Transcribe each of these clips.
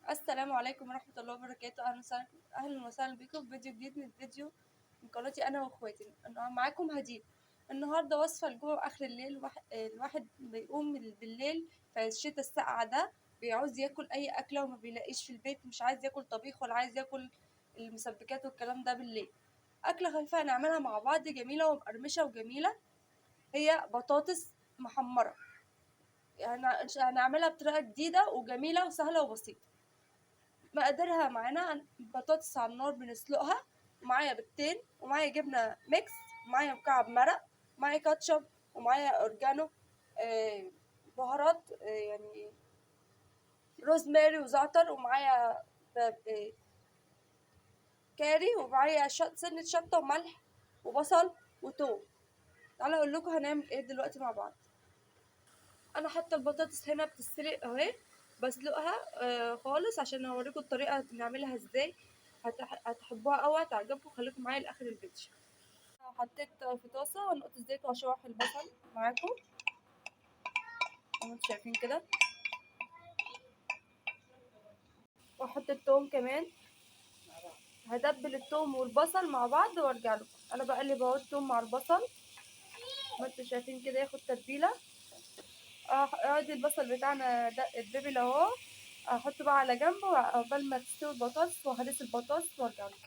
السلام عليكم ورحمة الله وبركاته. أهلا وسهلا بكم في فيديو جديد من قناتي أنا وأخواتي. معاكم هدية. النهاردة وصفة الجوع آخر الليل. الواحد بيقوم بالليل في الشتا الساقعة ده، بيعوز ياكل أي أكلة وما بيلاقيش في البيت، مش عايز ياكل طبيخ ولا عايز ياكل المسبكات والكلام ده بالليل. أكلة خفيفة هنعملها مع بعض، جميلة ومقرمشة وجميلة. هي بطاطس محمرة. هنعملها بطريقة جديدة وجميلة وسهلة وبسيطة. مقاديرها: معانا بطاطس على النار بنسلقها، ومعايا بيضتين، ومعايا جبنة ميكس، ومعايا مكعب مرق، ومعايا كاتشب، ومعايا أورجانو، بهارات، يعني روزماري وزعتر، ومعايا كاري، ومعايا سنة شطة وملح وبصل وتوم. تعالى اقول لكم هنعمل ايه دلوقتي مع بعض. انا حاطه البطاطس هنا بتتسلق اهي، بسلقها خالص عشان اوريكم الطريقه نعملها ازاي. هتحبوها قوي، هتعجبكم، خليكم معايا لاخر الفيديو. حطيت في طاسه نقطه زيت واشوح البصل معاكم زي ما انتم شايفين كده، واحط التوم كمان. هدبل التوم والبصل مع بعض وارجع لكم. انا بقلب اهو التوم مع البصل ما انتم شايفين كده، ياخد تتبيله. ادي البصل بتاعنا ده اتدبل اهو. احطه بقى على جنب عقبال ما تستوي البطاطس، وهرس البطاطس وارجع لكم.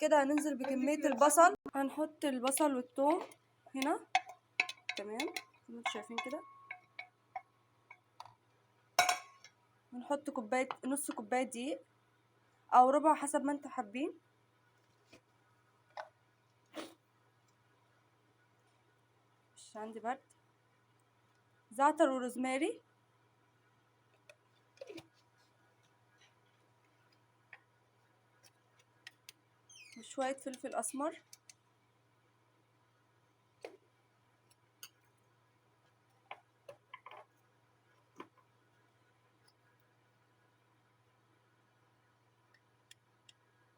كده هننزل بكميه البصل. هنحط البصل والثوم هنا، تمام زي ما انتم شايفين كده. ونحط نص كوبايه دقيق او ربع حسب ما انتم حابين. مش عندي برد. زعتر وروزماري، وشويه فلفل اسمر،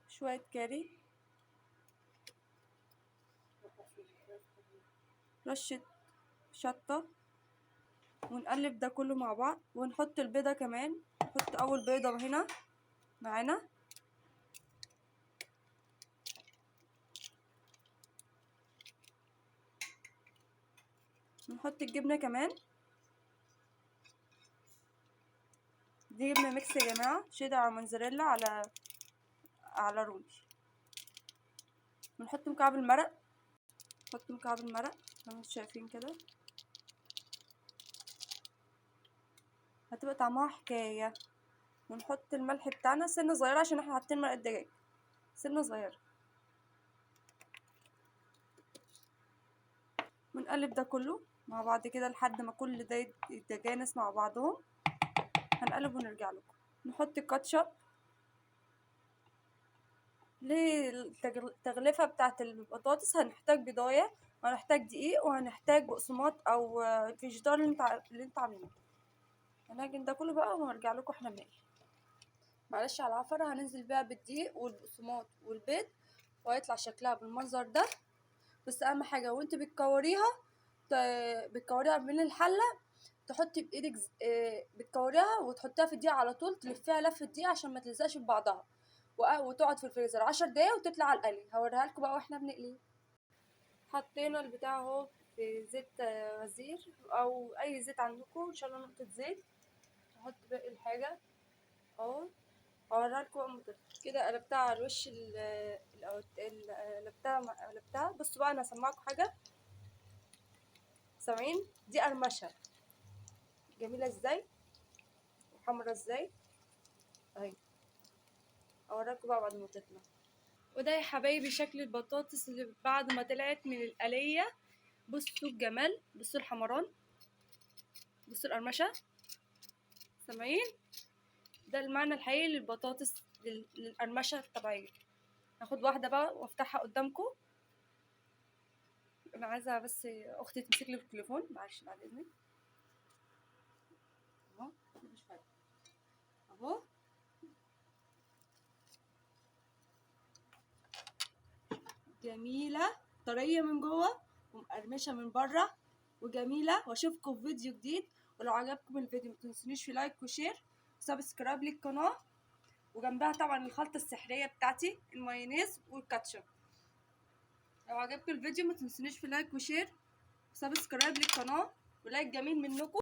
شويه كاري، رشه شطه، ونقلب ده كله مع بعض. ونحط البيضه كمان، نحط اول بيضه هنا معانا. نحط الجبنه كمان. دي جبنه ميكس يا جماعه، شيدر على موزاريلا على رومي. ونحط مكعب المرق. نحط مكعب المرق زي ما انتم شايفين كده، هتبقى طعمها حكايه. ونحط الملح بتاعنا سنه صغيره عشان احنا حاطين مرق الدجاج، سنه صغيره. ونقلب ده كله مع بعض كده لحد ما كل ده يتجانس مع بعضهم. هنقلب ونرجع لكم. نحط الكاتشب للتغلفه بتاعه البطاطس. هنحتاج بيضايه، وهنحتاج دقيق، وهنحتاج بقسماط او فيجيتار اللي انت عاملينه. هنعجن ده كله بقى ونرجع لكم احنا بنقلي. معلش على العفره، هننزل بيها بالدقيق والبقسماط والبيض وهيطلع شكلها بالمنظر ده. بس اهم حاجه وانت بتكوريها من الحله، تحطي بايدك بتكوريها وتحطيها في الدقيق على طول، تلفيها لفه دقيقه عشان ما تلزقش في بعضها، وتقعد في الفريزر 10 دقايق وتطلع على القلي. هوريها لكم بقى واحنا بنقلي. حطينا البتاع اهو في زيت غزير او اي زيت عندكم، ان شاء الله نقطه زيت. نحط باقي الحاجه اهو. هوريها لكم بقى كده. قلبتها على الوش قلبتها. بصوا بقى، انا هسمعكم حاجه. سامعين؟ دي قرمشه جميله ازاي وحمرا ازاي اهي. اوريكم بقى بعد ما تطلع. وده يا حبايبي شكل البطاطس اللي بعد ما طلعت من القليه. بصوا الجمال، بصوا الحمران، بصوا القرمشه. سامعين؟ ده المعنى الحقيقي للبطاطس، للقرمشه الطبيعيه. هاخد واحده بقى وافتحها قدامكم. انا عايزه بس اختي تمسك لي التليفون، معلش بعد اذنك. اهو مش فارقه اهو. جميله، طريه من جوه ومقرمشه من بره وجميله. واشوفكم في فيديو جديد. ولو عجبكم الفيديو متنسونيش في لايك وشير وسبسكرايب للقناه. وجنبها طبعا الخلطه السحريه بتاعتي المايونيز والكاتشب. لو عجبكم الفيديو ما تنسونيش في لايك وشير وسبسكرايب للقناه ولايك جميل منكم.